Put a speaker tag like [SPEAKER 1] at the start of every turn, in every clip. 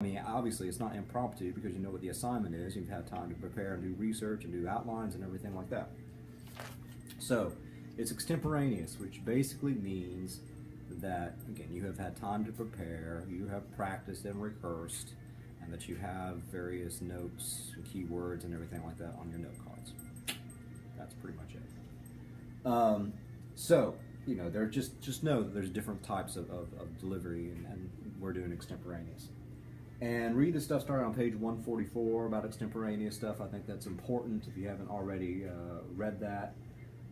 [SPEAKER 1] I mean, obviously it's not impromptu because you know what the assignment is. You've had time to prepare and do research and do outlines and everything like that. So it's extemporaneous, which basically means that, again, you have had time to prepare, you have practiced and rehearsed, and that you have various notes and keywords and everything like that on your note cards. That's pretty much it. So, you know, just know that there's different types of delivery, and we're doing extemporaneous. And read the stuff starting on page 144 about extemporaneous stuff. I think that's important if you haven't already read that.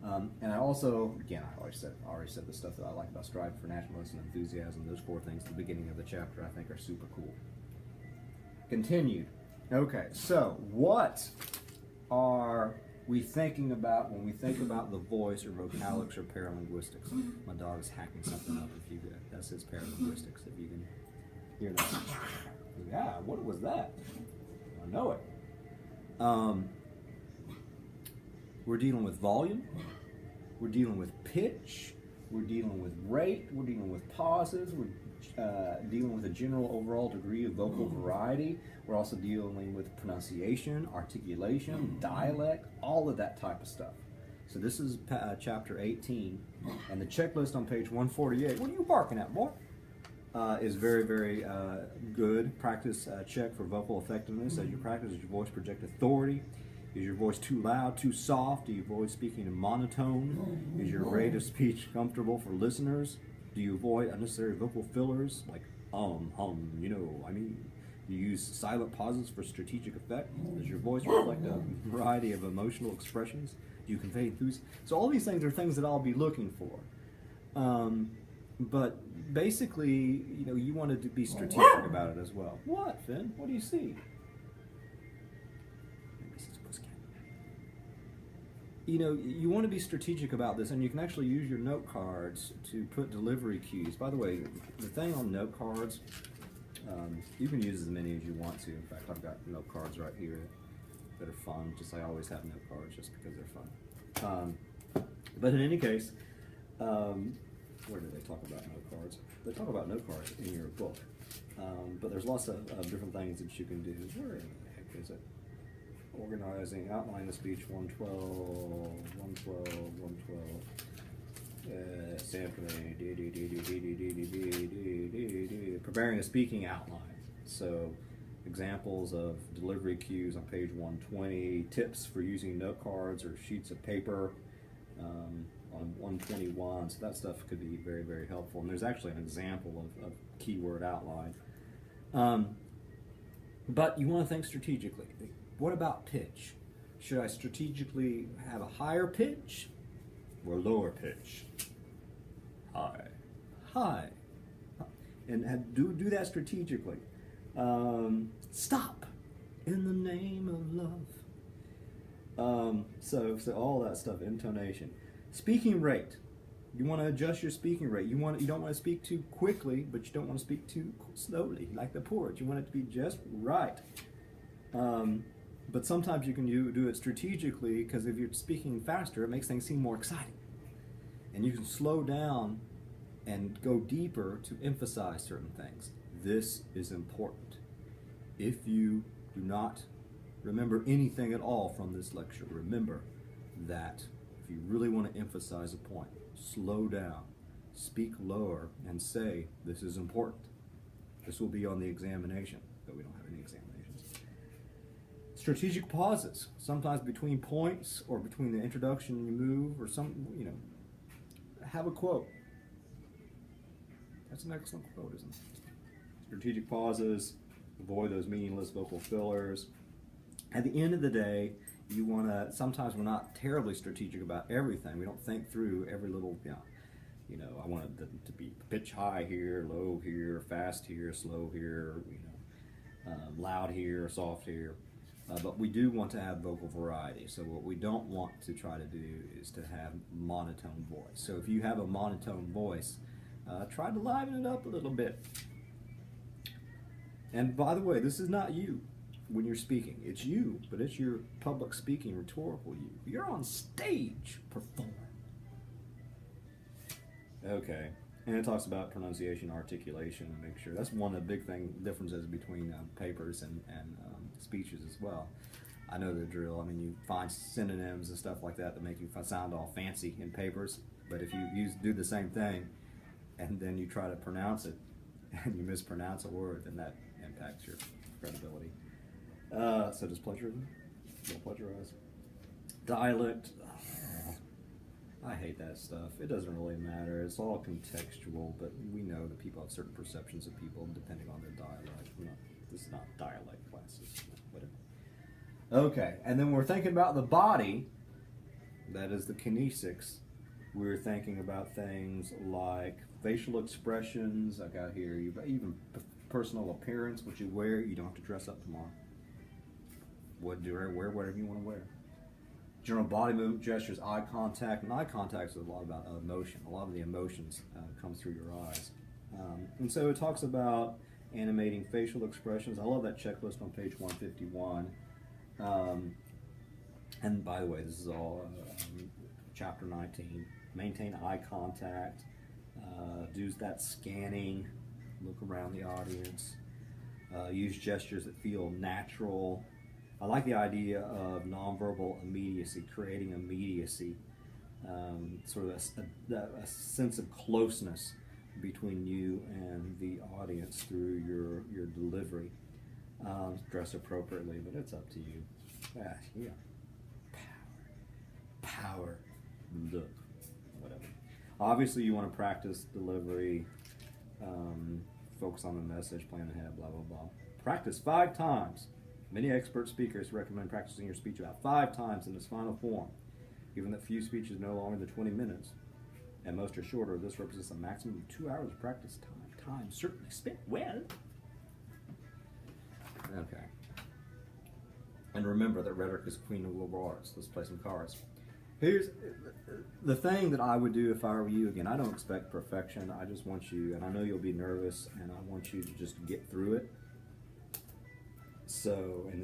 [SPEAKER 1] And I also, again, I already said the stuff that I like about striving for nationalism and enthusiasm. Those 4 things at the beginning of the chapter I think are super cool. Continued. Okay, so what are we thinking about when we think about the voice or vocalics or paralinguistics? My dog is hacking something up. If you that's his paralinguistics. If you can hear that. Yeah, what was that? I know it. We're dealing with volume. We're dealing with pitch. We're dealing with rate. We're dealing with pauses. We're dealing with a general overall degree of vocal variety. We're also dealing with pronunciation, articulation, dialect, all of that type of stuff. So this is chapter 18, and the checklist on page 148. What are you barking at, boy? Is very, very good practice check for vocal effectiveness. As you practice, does your voice project authority? Is your voice too loud, too soft? Do you avoid speaking in monotone? Is your rate of speech comfortable for listeners? Do you avoid unnecessary vocal fillers like hum, you know, I mean? Do you use silent pauses for strategic effect? Does your voice reflect a variety of emotional expressions? Do you convey enthusiasm? So all these things are things that I'll be looking for. But basically, you know, you wanted to be strategic about it as well. What, Finn? What do you see? You know, you want to be strategic about this, and you can actually use your note cards to put delivery cues. By the way, the thing on note cards, you can use as many as you want to. In fact, I've got note cards right here that are fun. Just I always have note cards just because they're fun. But in any case, where do they talk about note cards? They talk about note cards in your book. But there's lots of different things that you can do. Where in the heck is it? Organizing, outline the speech, 112, sampling, preparing a speaking outline. So examples of delivery cues on page 120, tips for using note cards or sheets of paper on 121. So that stuff could be very, very helpful. And there's actually an example of keyword outline. But you want to think strategically. What about pitch? Should I strategically have a higher pitch or lower pitch? High. High. And do that strategically. Stop in the name of love. So all that stuff, intonation. Speaking rate. You want to adjust your speaking rate. You don't want to speak too quickly, but you don't want to speak too slowly, like the porch. You want it to be just right. But sometimes you can do it strategically, because if you're speaking faster, it makes things seem more exciting. And you can slow down and go deeper to emphasize certain things. This is important. If you do not remember anything at all from this lecture, remember that if you really want to emphasize a point, slow down, speak lower, and say, this is important. This will be on the examination, though we don't have any examinations. Strategic pauses, sometimes between points or between the introduction you move or you know, have a quote. That's an excellent quote, isn't it? Strategic pauses, avoid those meaningless vocal fillers. At the end of the day, you want to, sometimes we're not terribly strategic about everything. We don't think through every little, you know, I want it to be pitch high here, low here, fast here, slow here, you know, loud here, soft here. But we do want to have vocal variety. So what we don't want to try to do is to have monotone voice. So if you have a monotone voice, try to liven it up a little bit. And by the way, this is not you when you're speaking. It's you, but it's your public speaking rhetorical you. You're on stage performing. Okay, And it talks about pronunciation, articulation, and make sure. That's one of the big differences between papers and speeches as well. I know the drill. I mean, you find synonyms and stuff like that that make you sound all fancy in papers. But if you do the same thing, and then you try to pronounce it, and you mispronounce a word, then that impacts your credibility. So does plagiarism? Don't plagiarize. Dialect. I hate that stuff. It doesn't really matter. It's all contextual, but we know that people have certain perceptions of people depending on their dialect. This is not dialect classes. Whatever. Okay, and then we're thinking about the body. That is the kinesics. We're thinking about things like facial expressions. I got here, even personal appearance, what you wear. You don't have to dress up tomorrow. Wear whatever you want to wear. General body movement, gestures, eye contact. And eye contact is a lot about emotion. A lot of the emotions come through your eyes. And so it talks about animating facial expressions. I love that checklist on page 151. And by the way, this is all chapter 19. Maintain eye contact. Do that scanning. Look around the audience. Use gestures that feel natural. I like the idea of nonverbal immediacy, creating immediacy, sort of a sense of closeness between you and the audience through your delivery. Dress appropriately, but it's up to you. Yeah. Power, look, whatever. Obviously, you want to practice delivery, focus on the message, plan ahead, blah, blah, blah. Practice 5 times. Many expert speakers recommend practicing your speech about 5 times in its final form. Given that few speeches are no longer than 20 minutes, and most are shorter, this represents a maximum of 2 hours of practice time. Time certainly spent well. Okay. And remember that rhetoric is queen of liberal arts. Let's play some cards. Here's the thing that I would do if I were you. Again, I don't expect perfection. I just want you, and I know you'll be nervous, and I want you to just get through it. So, and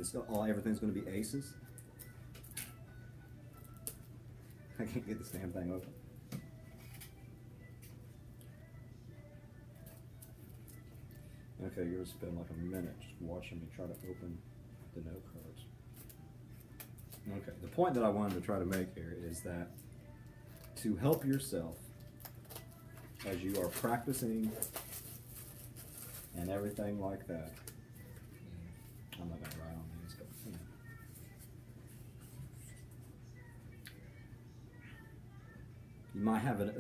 [SPEAKER 1] everything's going to be aces. I can't get this damn thing open. Okay, you're going to spend like a minute just watching me try to open the note cards. Okay, the point that I wanted to try to make here is that to help yourself as you are practicing and everything like that, I'm not going to write on these, but you might have a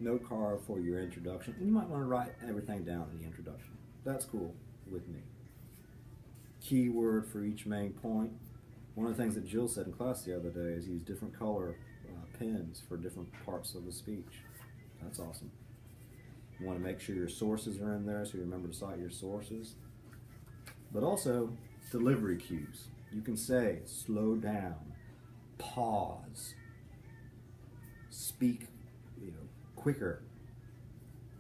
[SPEAKER 1] note card for your introduction, and you might want to write everything down in the introduction. That's cool with me. Keyword for each main point. One of the things that Jill said in class the other day is use different color pens for different parts of the speech. That's awesome. You want to make sure your sources are in there, so you remember to cite your sources. But also, delivery cues. You can say, slow down, pause, speak quicker,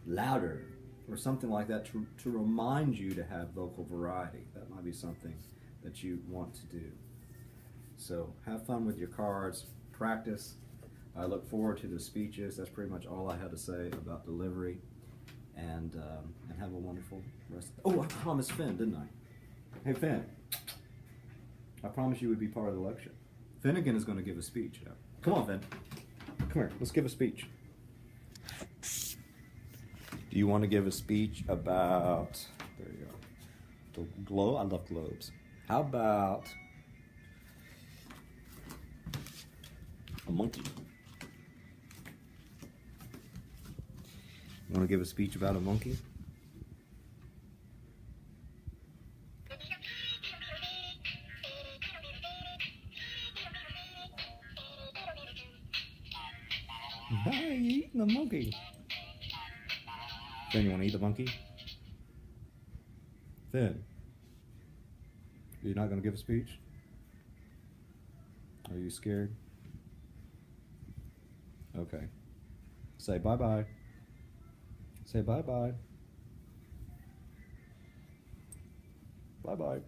[SPEAKER 1] louder, or something like that to remind you to have vocal variety. That might be something that you want to do. So have fun with your cards, practice. I look forward to the speeches. That's pretty much all I had to say about delivery. And have a wonderful rest. Oh, I promised Finn, didn't I? Hey, Finn. I promised you would be part of the lecture. Finnegan is going to give a speech. Come on, Finn. Come here. Let's give a speech. Do you want to give a speech about... There you go. The globe? I love globes. How about a monkey? You want to give a speech about a monkey? Hey, you eating the monkey. Finn, you want to eat the monkey? Finn, you're not going to give a speech? Are you scared? Okay. Say bye-bye. Say bye-bye. Bye-bye.